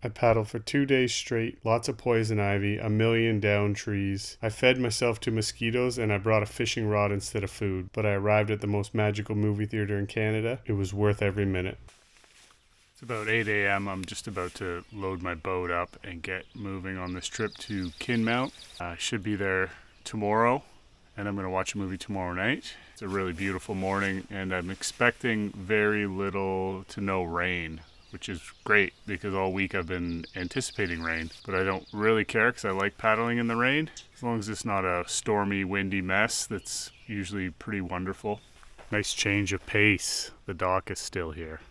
I paddled for 2 days straight, lots of poison ivy, a million down trees. I fed myself to mosquitoes and I brought a fishing rod instead of food, but I arrived at the most magical movie theater in Canada. It was worth every minute. It's about 8 a.m. I'm just about to load my boat up and get moving on this trip to Kinmount. I should be there tomorrow, and I'm going to watch a movie tomorrow night. It's a really beautiful morning, and I'm expecting very little to no rain, which is great because all week I've been anticipating rain, but I don't really care because I like paddling in the rain. As long as it's not a stormy, windy mess, that's usually pretty wonderful. Nice change of pace. The dock is still here.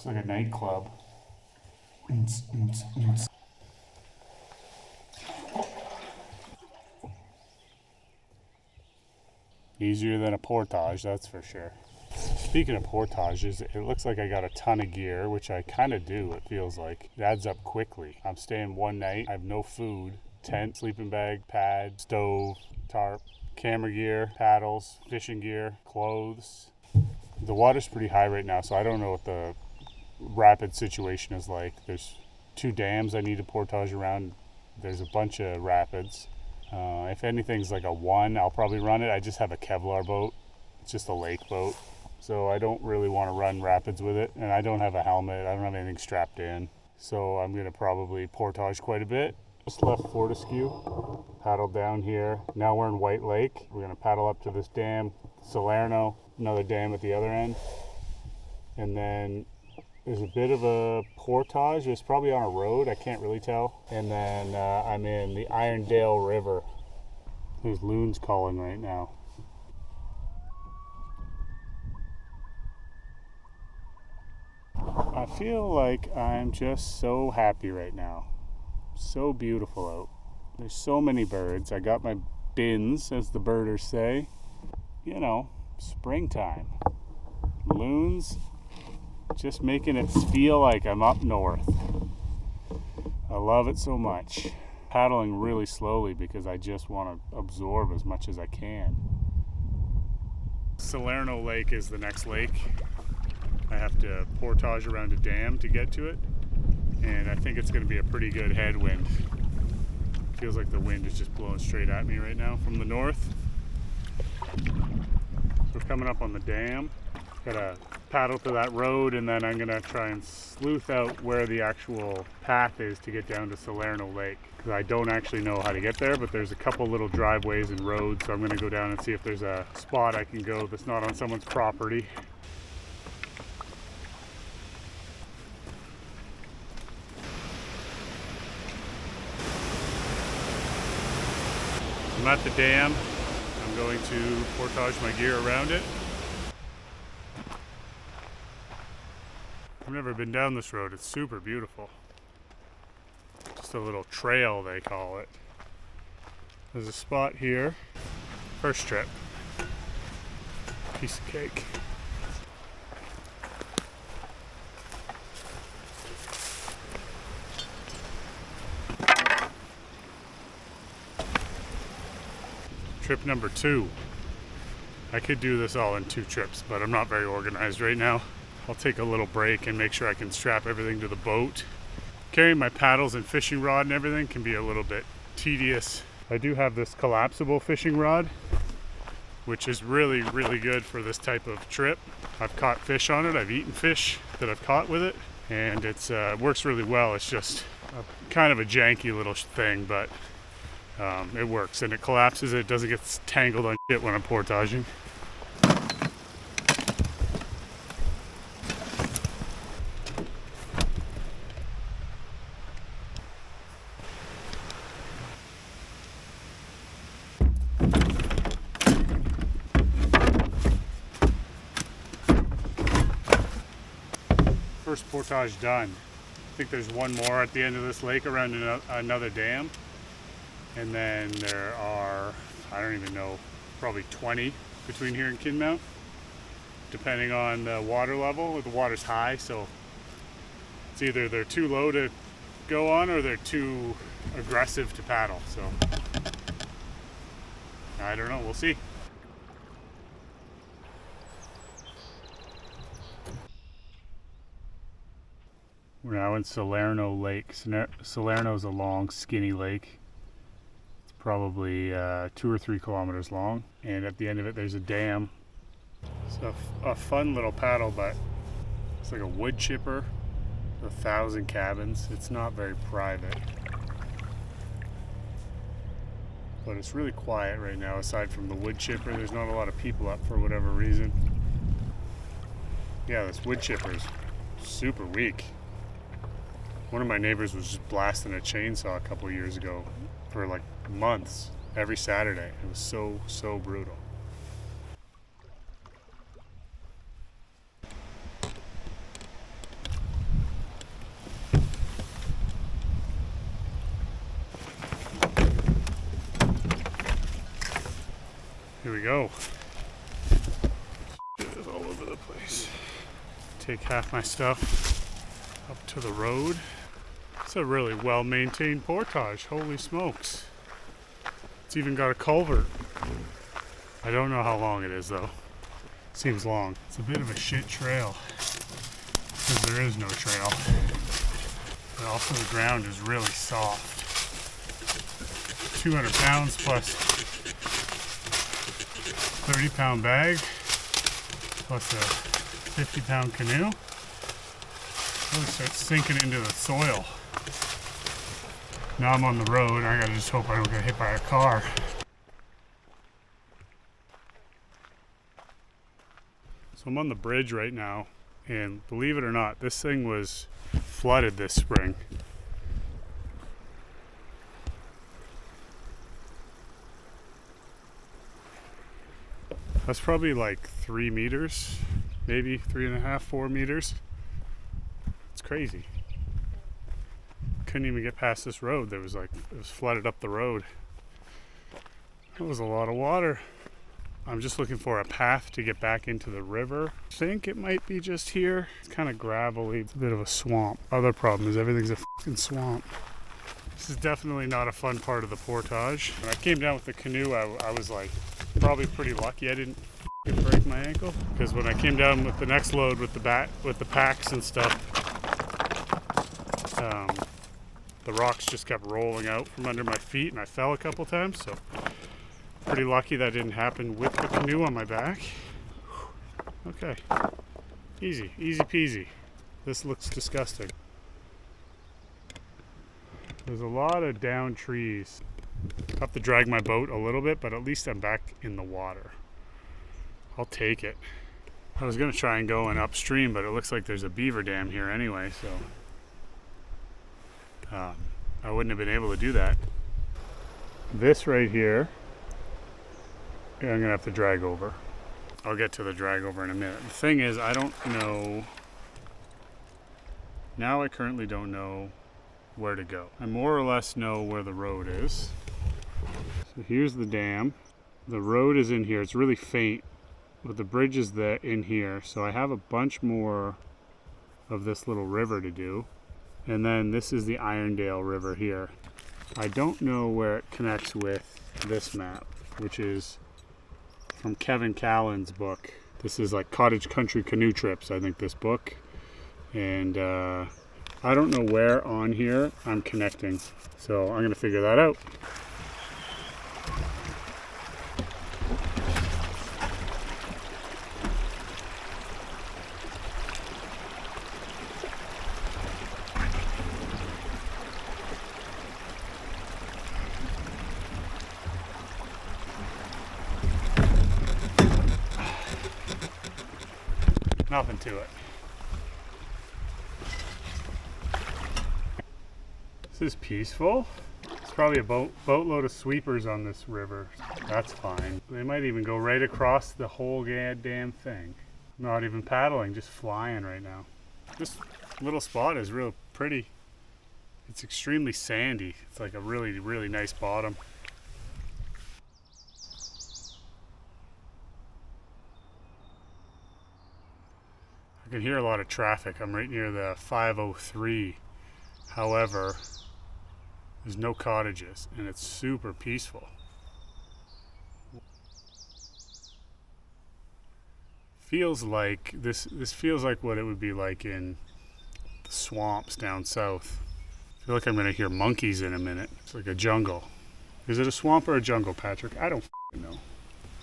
Looks like a nightclub. Easier than a portage, that's for sure. Speaking of portages, it looks like I got a ton of gear, which I kind of do, it feels like. It adds up quickly. I'm staying one night, I have no food, tent, sleeping bag, pad, stove, tarp, camera gear, paddles, fishing gear, clothes. The water's pretty high right now, so I don't know what the rapid situation is like. There's 2 dams I need to portage around. There's a bunch of rapids. If anything's like a 1, I'll probably run it. I just have a Kevlar boat. It's just a lake boat. So I don't really want to run rapids with it. And I don't have a helmet. I don't have anything strapped in. So I'm going to probably portage quite a bit. Just left Fortescue. Paddled down here. Now we're in White Lake. We're going to paddle up to this dam, Salerno, another dam at the other end. And then there's a bit of a portage. It's probably on a road. I can't really tell. And then I'm in the Irondale River. There's loons calling right now. I feel like I'm just so happy right now. So beautiful out. There's so many birds. I got my bins, as the birders say. You know, springtime. Loons. Just making it feel like I'm up north. I love it so much. Paddling really slowly because I just want to absorb as much as I can. Salerno Lake is the next lake. I have to portage around a dam to get to it, and I think it's going to be a pretty good headwind. Feels like the wind is just blowing straight at me right now from the north. We're coming up on the dam. Gotta paddle to that road, and then I'm gonna try and sleuth out where the actual path is to get down to Salerno Lake, because I don't actually know how to get there, but there's a couple little driveways and roads, so I'm gonna go down and see if there's a spot I can go that's not on someone's property. I'm at the dam. I'm going to portage my gear around it. I've never been down this road. It's super beautiful. Just a little trail, they call it. There's a spot here. First trip. Piece of cake. Trip number 2. I could do this all in 2 trips, but I'm not very organized right now. I'll take a little break and make sure I can strap everything to the boat. Carrying my paddles and fishing rod and everything can be a little bit tedious. I do have this collapsible fishing rod, which is really, really good for this type of trip. I've caught fish on it. I've eaten fish that I've caught with it, and it works really well. It's just kind of a janky little thing, but it works, and it collapses. It doesn't get tangled on shit when I'm portaging. first portage done. I think there's one more at the end of this lake around another dam. And then there are, I don't even know, probably 20 between here and Kinmount, depending on the water level. The water's high, so it's either they're too low to go on or they're too aggressive to paddle. So I don't know, we'll see. We're now in Salerno Lake. Salerno is a long, skinny lake. It's probably 2 or 3 kilometers long, and at the end of it there's a dam. It's a fun little paddle, but it's like a wood chipper, 1,000 cabins. It's not very private, but it's really quiet right now. Aside from the wood chipper, there's not a lot of people up for whatever reason. Yeah, this wood chipper is super weak. One of my neighbors was just blasting a chainsaw a couple of years ago for like months, every Saturday. It was so brutal. Here we go. Shit is all over the place. Take half my stuff up to the road. It's a really well-maintained portage. Holy smokes. It's even got a culvert. I don't know how long it is though. Seems long. It's a bit of a shit trail, because there is no trail. But also the ground is really soft. 200 pounds plus 30-pound bag, plus a 50-pound canoe. Really starts sinking into the soil. Now I'm on the road. I gotta just hope I don't get hit by a car. So I'm on the bridge right now, and believe it or not, this thing was flooded this spring. That's probably like 3 meters, maybe 3.5, 4 meters. It's crazy. Couldn't even get past this road. It was flooded up the road. That was a lot of water. I'm just looking for a path to get back into the river. I think it might be just here. It's kind of gravelly. It's a bit of a swamp. Other problem is everything's a fucking swamp. This is definitely not a fun part of the portage. When I came down with the canoe, I was like probably pretty lucky I didn't break my ankle, because when I came down with the next load with the packs and stuff, the rocks just kept rolling out from under my feet, and I fell a couple times. So pretty lucky that didn't happen with the canoe on my back. Okay, easy peasy. This looks disgusting. There's a lot of down trees. I have to drag my boat a little bit, but at least I'm back in the water. I'll take it. I was gonna try and go in upstream, but it looks like there's a beaver dam here anyway, so I wouldn't have been able to do that. This right here, I'm gonna have to drag over. I'll get to the drag over in a minute. The thing is, I don't know. Now I currently don't know where to go. I more or less know where the road is. So here's the dam. The road is in here. It's really faint, but the bridge is in here. So I have a bunch more of this little river to do. And then this is the Irondale River here. I don't know where it connects with this map, which is from Kevin Callan's book. This is like Cottage Country Canoe Trips, I think, this book. And I don't know where on here I'm connecting. So I'm gonna figure that out. Nothing to it. This is peaceful. There's probably a boatload of sweepers on this river. That's fine. They might even go right across the whole goddamn thing. Not even paddling, just flying right now. This little spot is real pretty. It's extremely sandy. It's like a really, really nice bottom. I can hear a lot of traffic. I'm right near the 503. However, there's no cottages and it's super peaceful. Feels like this feels like what it would be like in the swamps down south. I feel like I'm gonna hear monkeys in a minute. It's like a jungle. Is it a swamp or a jungle, Patrick? I don't know.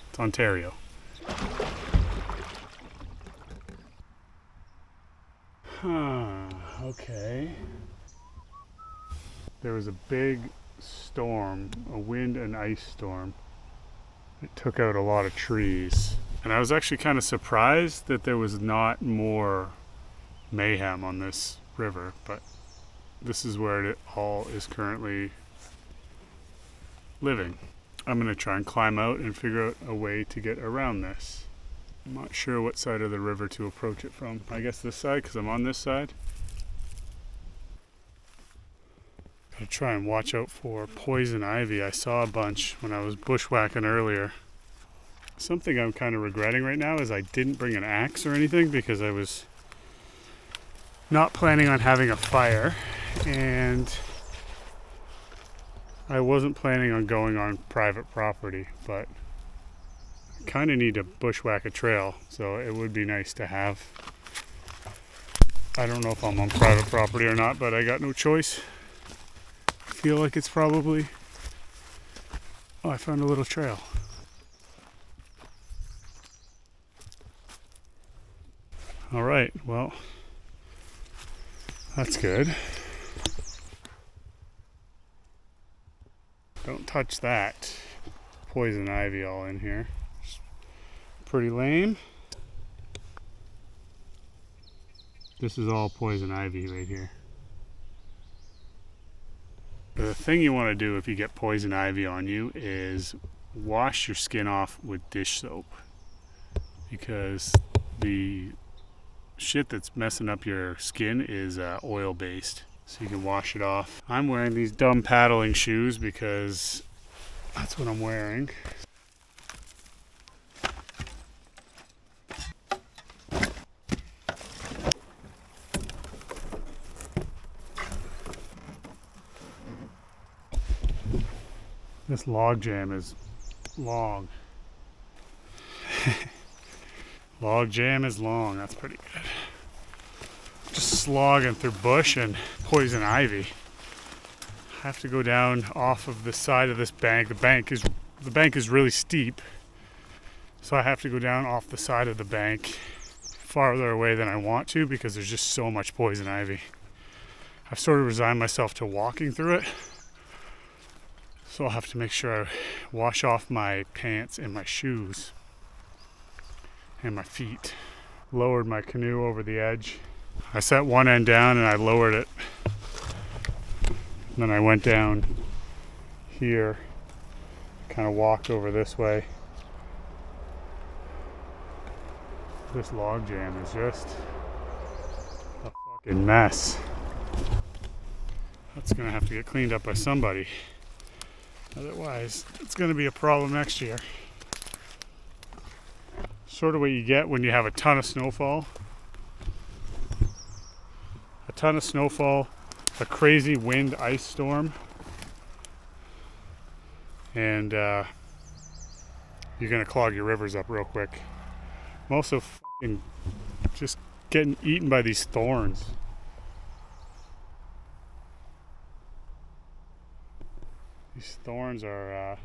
It's Ontario. Okay. There was a big storm, a wind and ice storm. It took out a lot of trees. And I was actually kind of surprised that there was not more mayhem on this river, but this is where it all is currently living. I'm going to try and climb out and figure out a way to get around this. I'm not sure what side of the river to approach it from. I guess this side, because I'm on this side. Gotta try and watch out for poison ivy. I saw a bunch when I was bushwhacking earlier. Something I'm kind of regretting right now is I didn't bring an axe or anything because I was not planning on having a fire, and I wasn't planning on going on private property, but I kind of need to bushwhack a trail, so it would be nice to have. I don't know if I'm on private property or not, but I got no choice. I feel like it's probably... Oh, I found a little trail. All right, well, that's good. Don't touch that. Poison ivy all in here. Pretty lame. This is all poison ivy right here. The thing you want to do if you get poison ivy on you is wash your skin off with dish soap, because the shit that's messing up your skin is oil based, so you can wash it off. I'm wearing these dumb paddling shoes because that's what I'm wearing. This log jam is long. Log jam is long, that's pretty good. Just slogging through bush and poison ivy. I have to go down off of the side of this bank. The bank is really steep, so I have to go down off the side of the bank farther away than I want to because there's just so much poison ivy. I've sort of resigned myself to walking through it, so I'll have to make sure I wash off my pants and my shoes and my feet. Lowered my canoe over the edge. I set one end down and I lowered it. And then I went down here, kind of walked over this way. This log jam is just a fucking mess. That's gonna have to get cleaned up by somebody. Otherwise, it's gonna be a problem next year. Sort of what you get when you have a ton of snowfall. A ton of snowfall, a crazy wind ice storm, and you're gonna clog your rivers up real quick. I'm also fucking just getting eaten by these thorns. These thorns are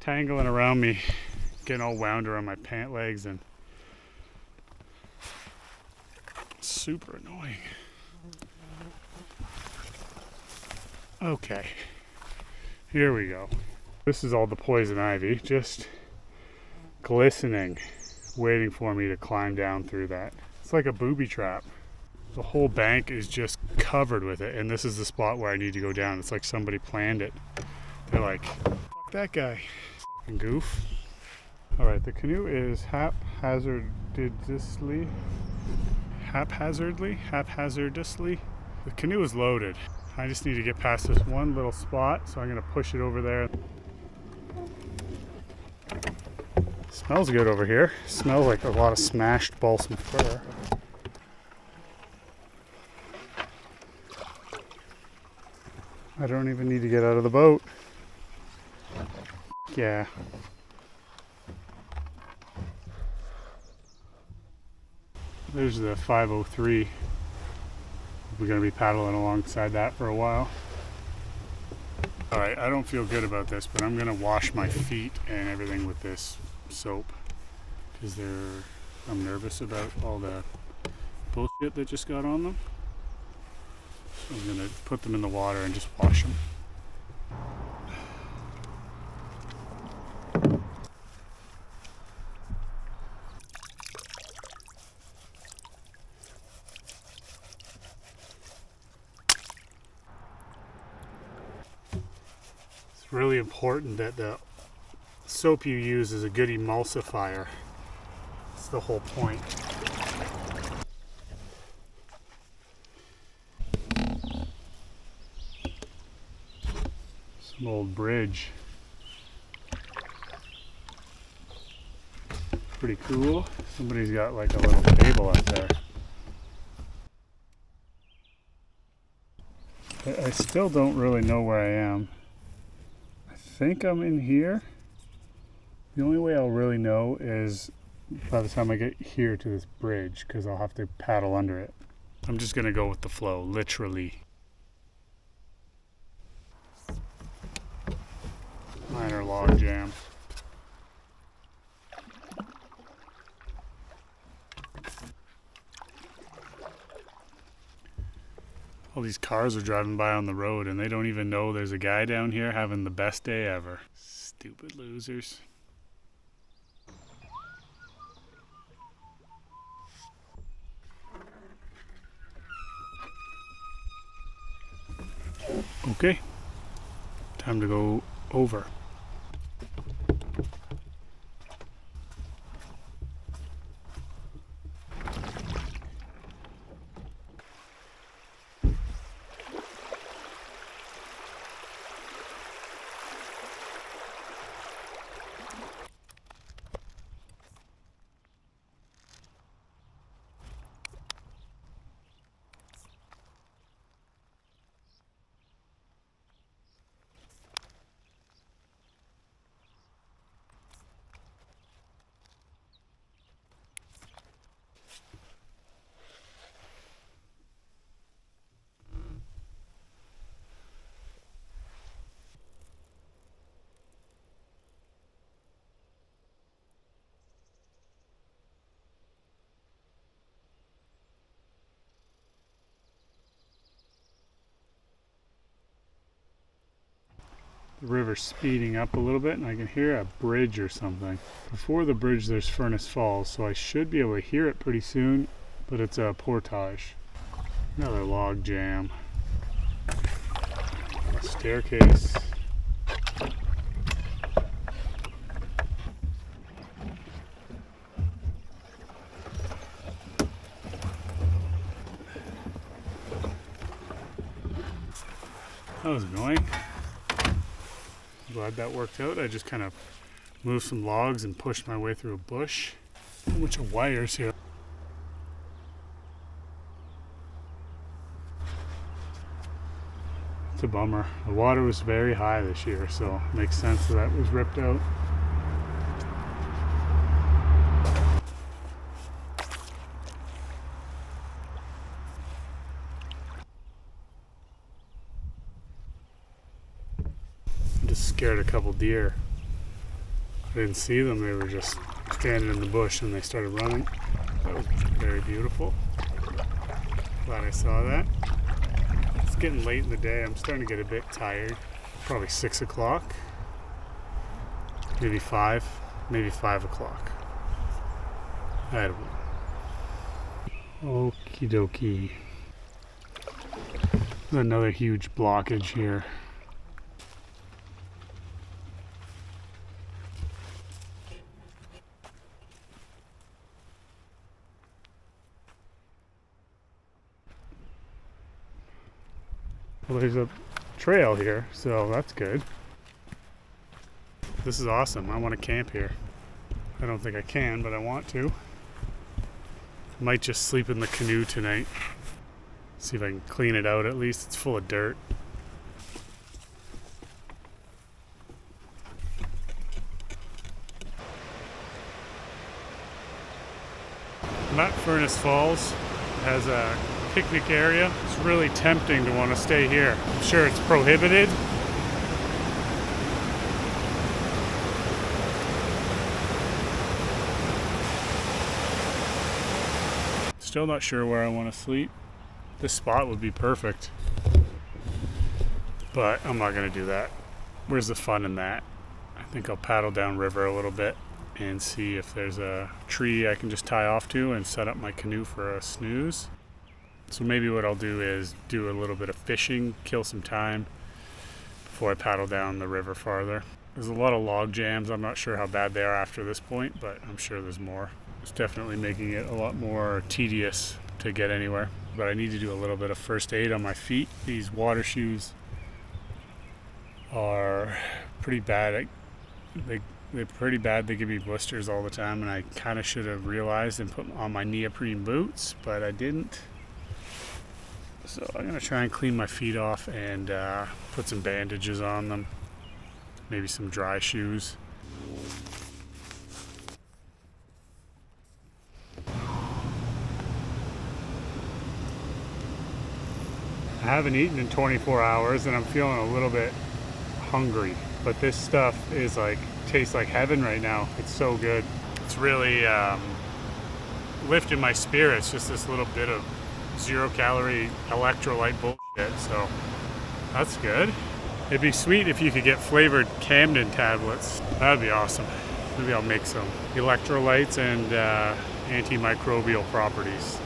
tangling around me, getting all wound around my pant legs, and super annoying. Okay, here we go. This is all the poison ivy, just glistening, waiting for me to climb down through that. It's like a booby trap. The whole bank is just covered with it, and this is the spot where I need to go down. It's like somebody planned it. They're like, fuck that guy, fucking goof. All right, the canoe is haphazardly haphazardously. The canoe is loaded. I just need to get past this one little spot, so I'm gonna push it over there. Smells good over here. Smells like a lot of smashed balsam fir. I don't even need to get out of the boat. Yeah. There's the 503. We're going to be paddling alongside that for a while. Alright, I don't feel good about this, but I'm going to wash my feet and everything with this soap. Because I'm nervous about all the bullshit that just got on them. So I'm going to put them in the water and just wash them. It's really important that the soap you use is a good emulsifier. That's the whole point. Some old bridge. Pretty cool. Somebody's got like a little table up there. I still don't really know where I am. I think I'm in here. The only way I'll really know is by the time I get here to this bridge, because I'll have to paddle under it. I'm just gonna go with the flow, literally. Minor log jam. All these cars are driving by on the road and they don't even know there's a guy down here having the best day ever. Stupid losers. Okay, time to go over. The river's speeding up a little bit and I can hear a bridge or something. Before the bridge there's Furnace Falls, so I should be able to hear it pretty soon, but it's a portage. Another log jam. A staircase. That was annoying. Glad that worked out. I just kind of moved some logs and pushed my way through a bush. A bunch of wires here. It's a bummer. The water was very high this year, so it makes sense that was ripped out. Just scared a couple deer. I didn't see them, they were just standing in the bush and they started running. That was very beautiful. Glad I saw that. It's getting late in the day, I'm starting to get a bit tired. Probably 6 o'clock. Maybe 5. Maybe 5 o'clock. I don't know. Okie dokie. There's another huge blockage here. Well, there's a trail here, so that's good. This is awesome. I want to camp here. I don't think I can, but I want to. Might just sleep in the canoe tonight. See if I can clean it out at least. It's full of dirt. Mount Furnace Falls has a picnic area. It's really tempting to want to stay here. I'm sure it's prohibited. Still not sure where I want to sleep. This spot would be perfect, but I'm not going to do that. Where's the fun in that? I think I'll paddle down river a little bit and see if there's a tree I can just tie off to and set up my canoe for a snooze. So maybe what I'll do is do a little bit of fishing, kill some time before I paddle down the river farther. There's a lot of log jams. I'm not sure how bad they are after this point, but I'm sure there's more. It's definitely making it a lot more tedious to get anywhere. But I need to do a little bit of first aid on my feet. These water shoes are pretty bad. They're pretty bad. They give me blisters all the time, and I kind of should have realized and put on my neoprene boots, but I didn't. So I'm going to try and clean my feet off and put some bandages on them. Maybe some dry shoes. I haven't eaten in 24 hours and I'm feeling a little bit hungry, but this stuff is like, tastes like heaven right now. It's so good. It's really lifting my spirits, just this little bit of 0-calorie electrolyte bullshit, so that's good. It'd be sweet if you could get flavored Camden tablets. That'd be awesome. Maybe I'll make some electrolytes and antimicrobial properties.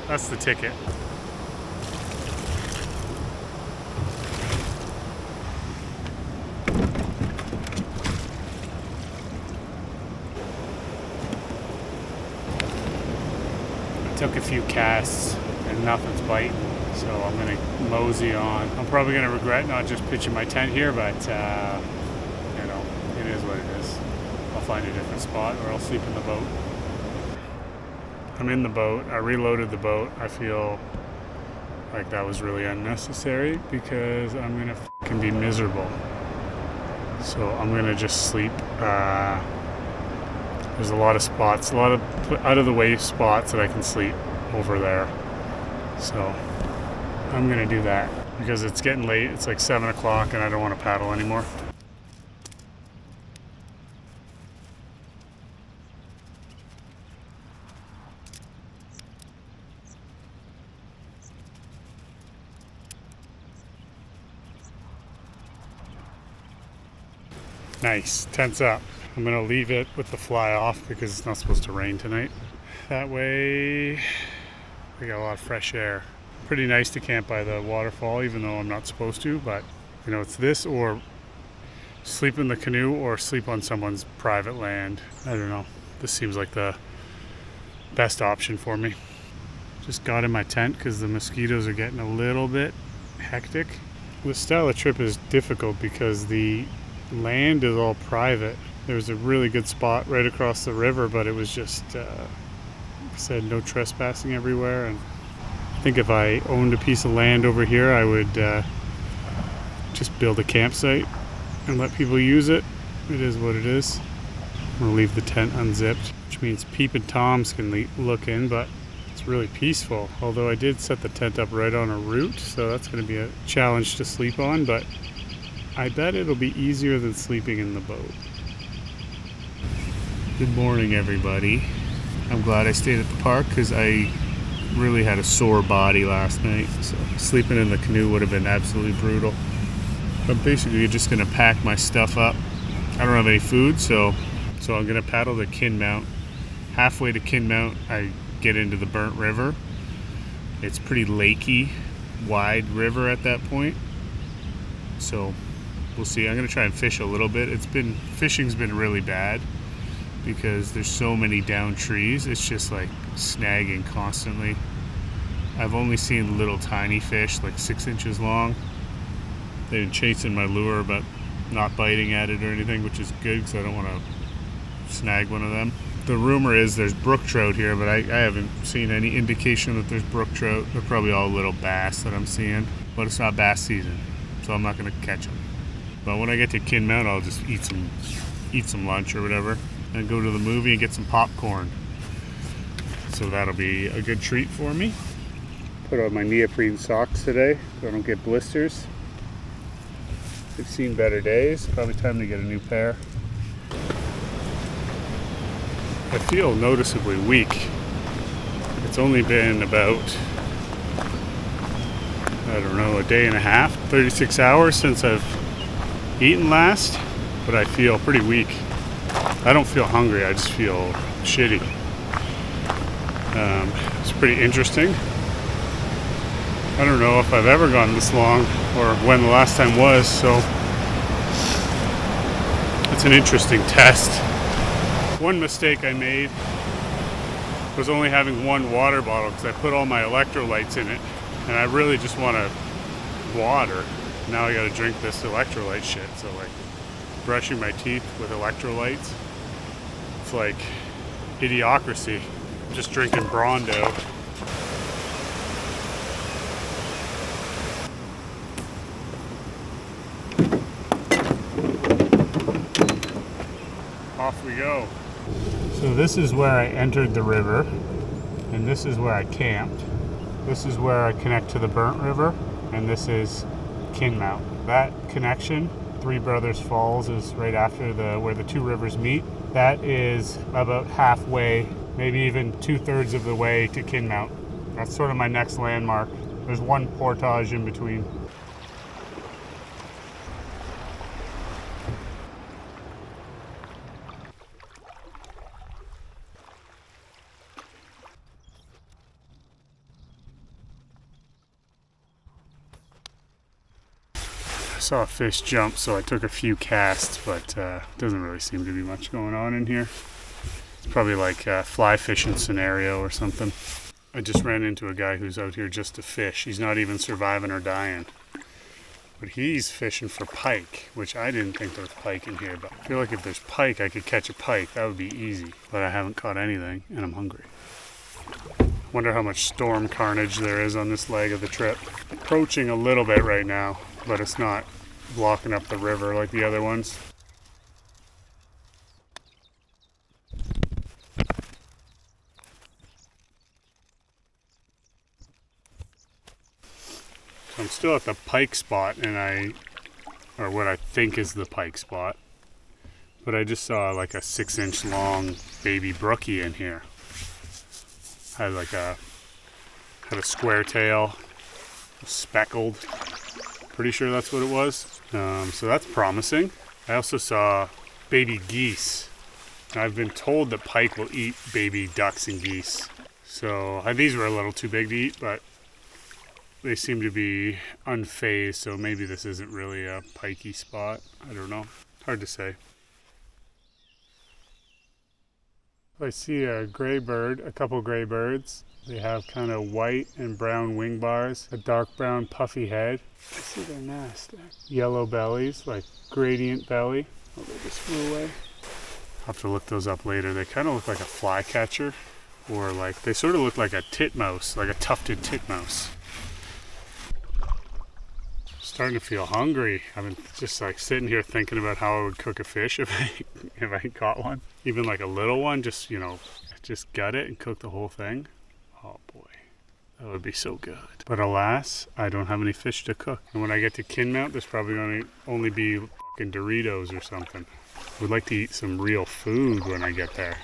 That's the ticket. Took a few casts and nothing's biting, so I'm gonna mosey on. I'm probably gonna regret not just pitching my tent here, but you know, it is what it is. I'll find a different spot or I'll sleep in the boat. I'm in the boat. I reloaded the boat. I feel like that was really unnecessary because I'm gonna fucking be miserable. So I'm gonna just sleep. There's a lot of spots, a lot of out of the way spots that I can sleep over there. So I'm gonna do that because it's getting late. It's like 7 o'clock and I don't want to paddle anymore. Nice, tent's up. I'm gonna leave it with the fly off because it's not supposed to rain tonight. That way we got a lot of fresh air. Pretty nice to camp by the waterfall even though I'm not supposed to, but you know, it's this or sleep in the canoe or sleep on someone's private land. I don't know. This seems like the best option for me. Just got in my tent because the mosquitoes are getting a little bit hectic. This style of trip is difficult because the land is all private. There's a really good spot right across the river, but it was just said no trespassing everywhere. And I think if I owned a piece of land over here, I would just build a campsite and let people use it. It is what it is. I'm gonna leave the tent unzipped, which means Peep and Toms can look in, but it's really peaceful. Although I did set the tent up right on a root, so that's gonna be a challenge to sleep on, but I bet it'll be easier than sleeping in the boat. Good morning, everybody. I'm glad I stayed at the park because I really had a sore body last night, so sleeping in the canoe would have been absolutely brutal. I'm basically just gonna pack my stuff up. I don't have any food, so I'm gonna paddle to Kinmount. Halfway to Kinmount, I get into the Burnt River. It's pretty lakey, wide river at that point, so we'll see. I'm gonna try and fish a little bit. Fishing's been really bad because there's so many down trees. It's just like snagging constantly. I've only seen little tiny fish, like 6 inches long. They've been chasing my lure, but not biting at it or anything, which is good because I don't want to snag one of them. The rumor is there's brook trout here, but I haven't seen any indication that there's brook trout. They're probably all little bass that I'm seeing, but it's not bass season, so I'm not going to catch them. But when I get to Kinmount, I'll just eat some lunch or whatever, and go to the movie and get some popcorn. So that'll be a good treat for me. Put on my neoprene socks today so I don't get blisters. I've seen better days. Probably time to get a new pair. I feel noticeably weak. It's only been about, I don't know, a day and a half, 36 hours since I've eaten last, but I feel pretty weak. I don't feel hungry, I just feel shitty. It's pretty interesting. I don't know if I've ever gone this long or when the last time was, so it's an interesting test. One mistake I made was only having one water bottle because I put all my electrolytes in it and I really just want water. Now I gotta drink this electrolyte shit, so like brushing my teeth with electrolytes, it's like idiocracy. I'm just drinking Brondo. Off we go. So this is where I entered the river, and this is where I camped. This is where I connect to the Burnt River, and this is Kinmount. That connection, Three Brothers Falls, is right after where the two rivers meet. That is about halfway, maybe even 2/3 of the way to Kinmount. That's sort of my next landmark. There's one portage in between. I saw a fish jump, so I took a few casts, but doesn't really seem to be much going on in here. It's probably like a fly fishing scenario or something. I just ran into a guy who's out here just to fish. He's not even surviving or dying. But he's fishing for pike, which I didn't think there was pike in here, but I feel like if there's pike, I could catch a pike. That would be easy, but I haven't caught anything, and I'm hungry. Wonder how much storm carnage there is on this leg of the trip. Approaching a little bit right now, but it's not blocking up the river like the other ones. So I'm still at the pike spot, or what I think is the pike spot, but I just saw like a 6-inch long baby brookie in here. Had a square tail, speckled. Pretty sure that's what it was. So that's promising. I also saw baby geese. I've been told that pike will eat baby ducks and geese. So these were a little too big to eat, but they seem to be unfazed, so maybe this isn't really a pikey spot. I don't know. Hard to say. I see a gray bird, a couple gray birds. They have kind of white and brown wing bars, a dark brown puffy head. I see their nest. Yellow bellies, like gradient belly. Oh, they just flew away. I'll have to look those up later. They kind of look like a flycatcher, or like, they sort of look like a titmouse, like a tufted titmouse. Starting to feel hungry. I've been just like sitting here thinking about how I would cook a fish if I caught one. Even like a little one, just gut it and cook the whole thing. Oh boy, that would be so good. But alas, I don't have any fish to cook. And when I get to Kinmount, there's probably going to only be fucking Doritos or something. I would like to eat some real food when I get there.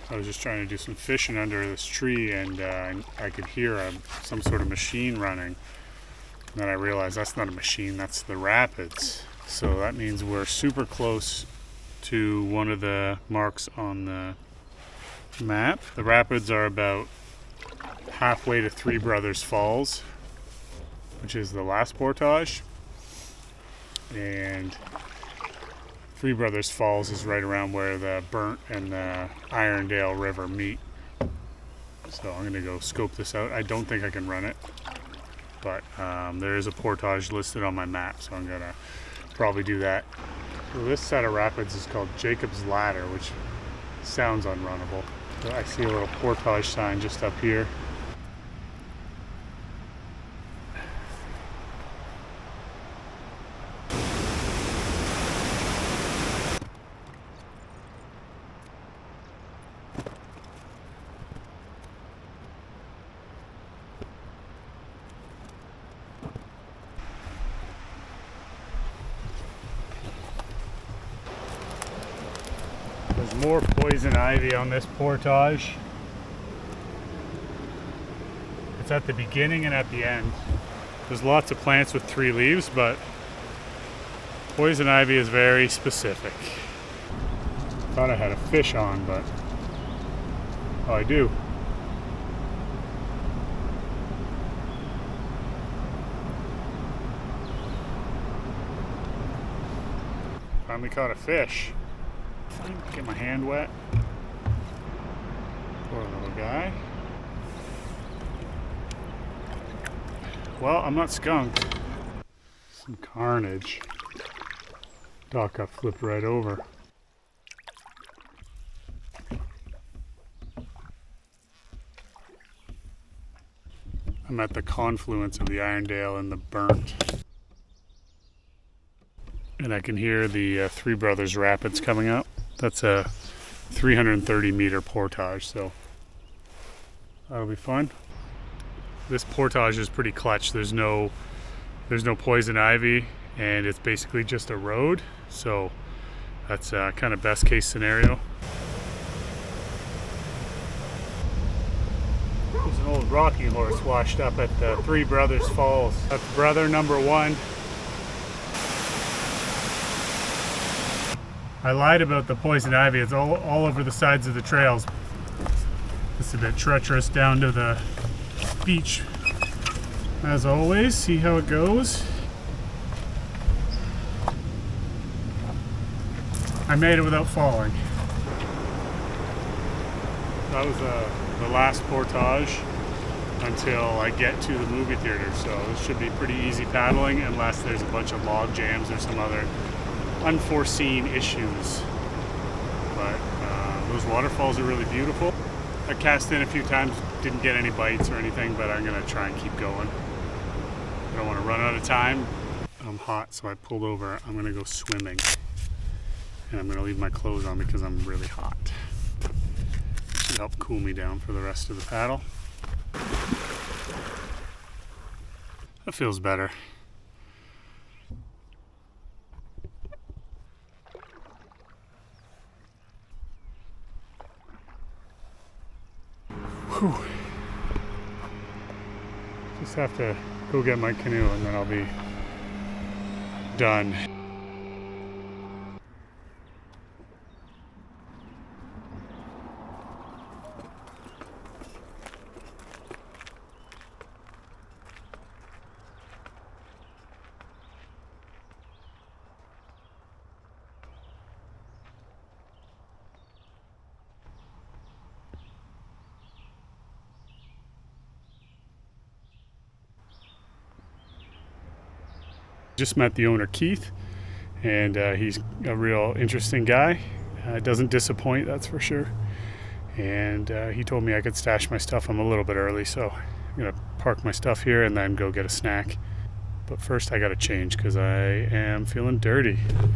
I was just trying to do some fishing under this tree, and I could hear some sort of machine running. And then I realized that's not a machine, that's the rapids. So that means we're super close to one of the marks on the map. The rapids are about halfway to Three Brothers Falls, which is the last portage. And Three Brothers Falls is right around where the Burnt and the Irondale River meet. So I'm going to go scope this out. I don't think I can run it, but there is a portage listed on my map, so I'm going to probably do that. So this set of rapids is called Jacob's Ladder, which sounds unrunnable. So I see a little portage sign just up here. There's more poison ivy on this portage. It's at the beginning and at the end. There's lots of plants with 3 leaves, but poison ivy is very specific. Thought I had a fish on, but oh, I do. Finally caught a fish. Get my hand wet. Poor little guy. Well, I'm not skunked. Some carnage. Doc got flipped right over. I'm at the confluence of the Irondale and the Burnt. And I can hear the Three Brothers Rapids coming up. That's a 330 meter portage, so that'll be fun. This portage is pretty clutch. There's no poison ivy, and it's basically just a road, so that's kind of best case scenario. There's an old rocking horse washed up at the Three Brothers Falls. That's brother number 1. I lied about the poison ivy. It's all over the sides of the trails. It's a bit treacherous down to the beach. As always, see how it goes. I made it without falling. That was the last portage until I get to the movie theater. So this should be pretty easy paddling unless there's a bunch of log jams or some other unforeseen issues. But those waterfalls are really beautiful. I cast in a few times, didn't get any bites or anything, but I'm gonna try and keep going. I don't want to run out of time. I'm hot, so I pulled over. I'm gonna go swimming, and I'm gonna leave my clothes on because I'm really hot. It should help cool me down for the rest of the paddle. That feels better. Whew. Just have to go get my canoe and then I'll be done. Just met the owner, Keith, and he's a real interesting guy. Doesn't disappoint, that's for sure. And he told me I could stash my stuff. I'm a little bit early, so I'm gonna park my stuff here and then go get a snack. But first I gotta change because I am feeling dirty. I'm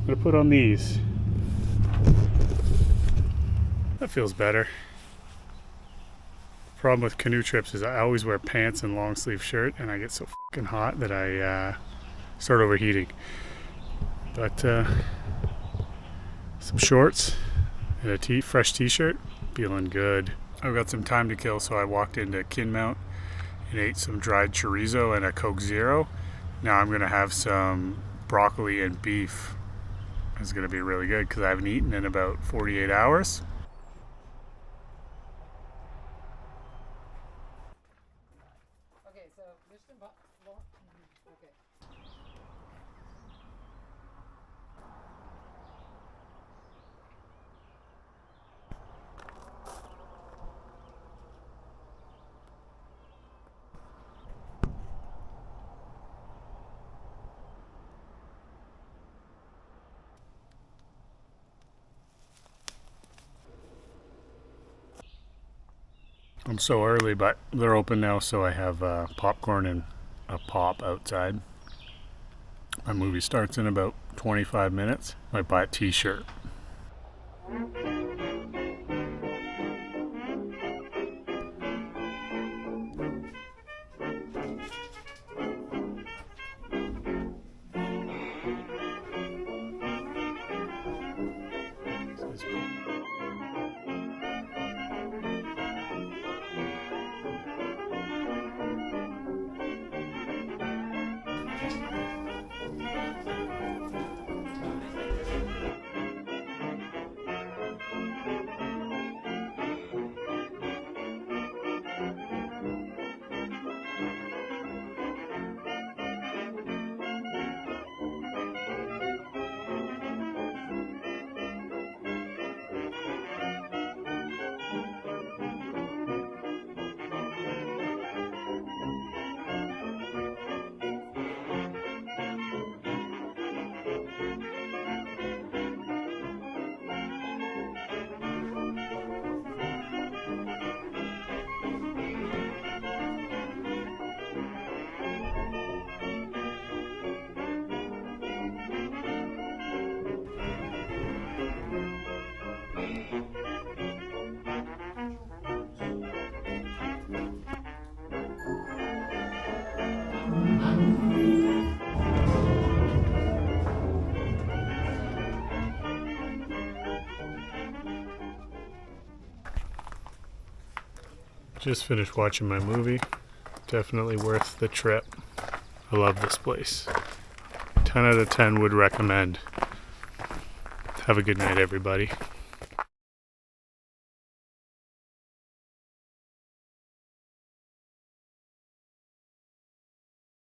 gonna put on these. That feels better. Problem with canoe trips is I always wear pants and long sleeve shirt, and I get so fucking hot that I start overheating. But some shorts and a fresh t-shirt, feeling good. I've got some time to kill, so I walked into Kinmount and ate some dried chorizo and a Coke Zero. Now I'm gonna have some broccoli and beef. It's gonna be really good because I haven't eaten in about 48 hours. I'm so early, but they're open now, so I have popcorn and a pop outside. My movie starts in about 25 minutes. Might buy a t-shirt. Just finished watching my movie. Definitely worth the trip. I love this place. 10 out of 10 would recommend. Have a good night, everybody.